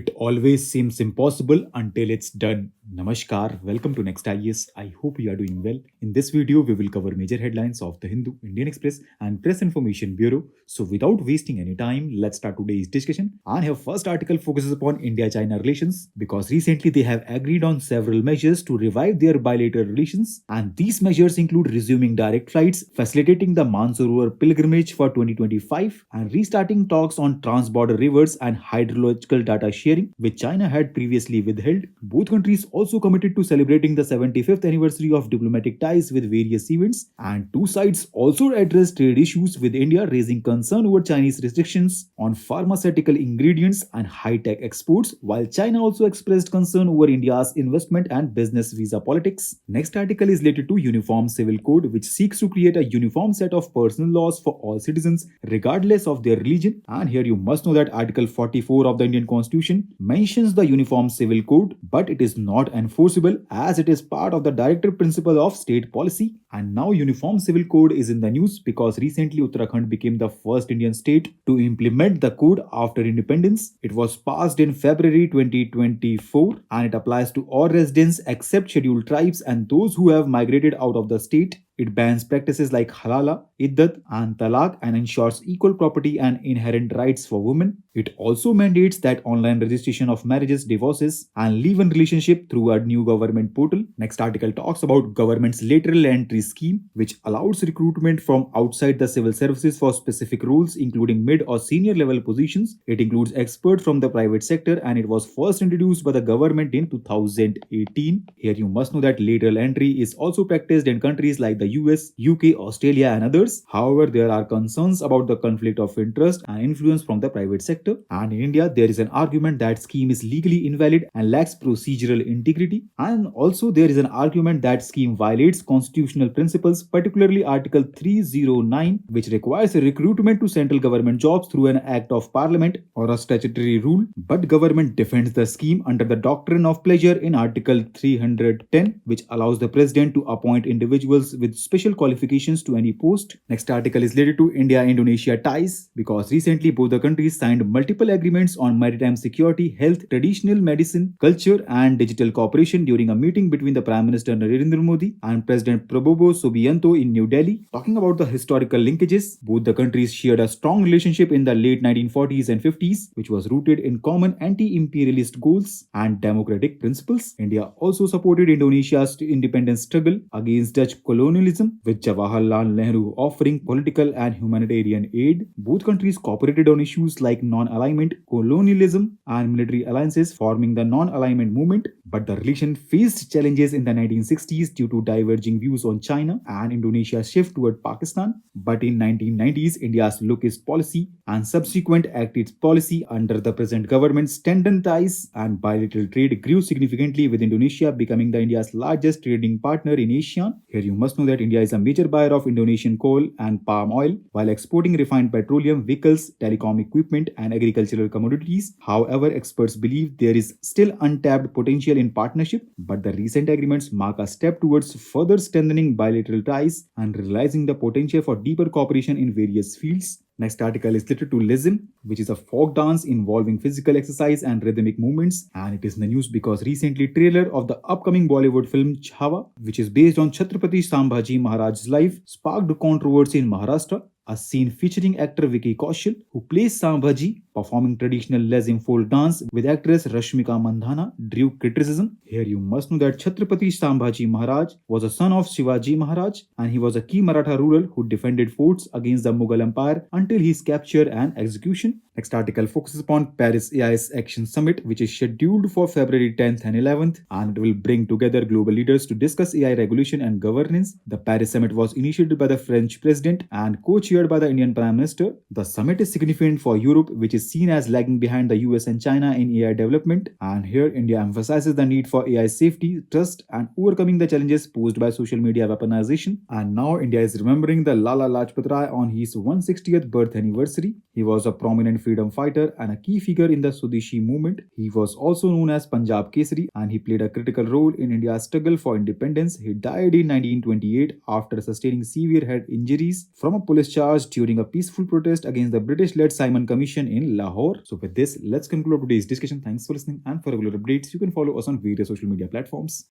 It always seems impossible until it's done. Namaskar, welcome to Next IES. I hope you are doing well. In this video, we will cover major headlines of the Hindu, Indian Express, and Press Information Bureau. So, without wasting any time, let's start today's discussion. And our first article focuses upon India-China relations because recently they have agreed on several measures to revive their bilateral relations, and these measures include resuming direct flights, facilitating the Mansarovar pilgrimage for 2025, and restarting talks on trans-border rivers and hydrological data sharing, which China had previously withheld. Both countries also committed to celebrating the 75th anniversary of diplomatic ties with various events, and two sides also addressed trade issues with India raising concern over Chinese restrictions on pharmaceutical ingredients and high-tech exports, while China also expressed concern over India's investment and business visa politics. Next article is related to Uniform Civil Code, which seeks to create a uniform set of personal laws for all citizens regardless of their religion. And here you must know that Article 44 of the Indian Constitution mentions the Uniform Civil Code, but it is not enforceable as it is part of the directive principle of state policy. And now Uniform Civil Code is in the news because recently Uttarakhand became the first Indian state to implement the code after independence. It was passed in February 2024 and it applies to all residents except scheduled tribes and those who have migrated out of the state. It bans practices like halala, iddat, and talaq and ensures equal property and inherent rights for women. It also mandates that online registration of marriages, divorces, and leave-in relationship through a new government portal. Next article talks about government's lateral entry scheme, which allows recruitment from outside the civil services for specific roles, including mid or senior level positions. It includes experts from the private sector, and it was first introduced by the government in 2018. Here you must know that lateral entry is also practiced in countries like the US, UK, Australia, and others. However, there are concerns about the conflict of interest and influence from the private sector. And in India, there is an argument that scheme is legally invalid and lacks procedural integrity. And also, there is an argument that scheme violates constitutional principles, particularly Article 309, which requires a recruitment to central government jobs through an act of parliament or a statutory rule. But government defends the scheme under the doctrine of pleasure in Article 310, which allows the president to appoint individuals with special qualifications to any post. Next article is related to India-Indonesia ties because recently both the countries signed multiple agreements on maritime security, health, traditional medicine, culture, and digital cooperation during a meeting between the Prime Minister Narendra Modi and President Prabowo Subianto in New Delhi. Talking about the historical linkages, both the countries shared a strong relationship in the late 1940s and 50s, which was rooted in common anti-imperialist goals and democratic principles. India also supported Indonesia's independence struggle against Dutch colonialism, with Jawaharlal Nehru offering political and humanitarian aid. Both countries cooperated on issues like non-alignment, colonialism, and military alliances, forming the non-alignment movement. But the relation faced challenges in the 1960s due to diverging views on China and Indonesia's shift toward Pakistan. But in 1990s, India's lookist policy and subsequent acted policy under the present government strengthened ties, and bilateral trade grew significantly, with Indonesia becoming the India's largest trading partner in Asia. Here you must know that India is a major buyer of Indonesian coal and palm oil while exporting refined petroleum, vehicles, telecom equipment, and agricultural commodities. However, experts believe there is still untapped potential in partnership, but the recent agreements mark a step towards further strengthening bilateral ties and realizing the potential for deeper cooperation in various fields. Next article is related to Lism, which is a folk dance involving physical exercise and rhythmic movements, and it is in the news because recently trailer of the upcoming Bollywood film Chawa, which is based on Chhatrapati Sambhaji Maharaj's life, sparked controversy in Maharashtra. A scene featuring actor Vicky Kaushal, who plays Sambhaji, performing traditional Lezim folk dance with actress Rashmika Mandhana, drew criticism. Here you must know that Chhatrapati Sambhaji Maharaj was a son of Shivaji Maharaj, and he was a key Maratha ruler who defended forts against the Mughal Empire until his capture and execution. Next article focuses upon Paris AIS Action Summit, which is scheduled for February 10th and 11th, and it will bring together global leaders to discuss AI regulation and governance. The Paris Summit was initiated by the French president and co-chaired by the Indian Prime Minister. The summit is significant for Europe, which is seen as lagging behind the US and China in AI development, and here India emphasizes the need for AI safety, trust, and overcoming the challenges posed by social media weaponization. And now India is remembering the Lala Lajpat Rai on his 160th birth anniversary. He was a prominent freedom fighter and a key figure in the Swadeshi movement. He was also known as Punjab Kesari and he played a critical role in India's struggle for independence. He died in 1928 after sustaining severe head injuries from a police charge during a peaceful protest against the British-led Simon Commission in Lahore. So with this, let's conclude today's discussion. Thanks for listening, and for regular updates, you can follow us on various social media platforms.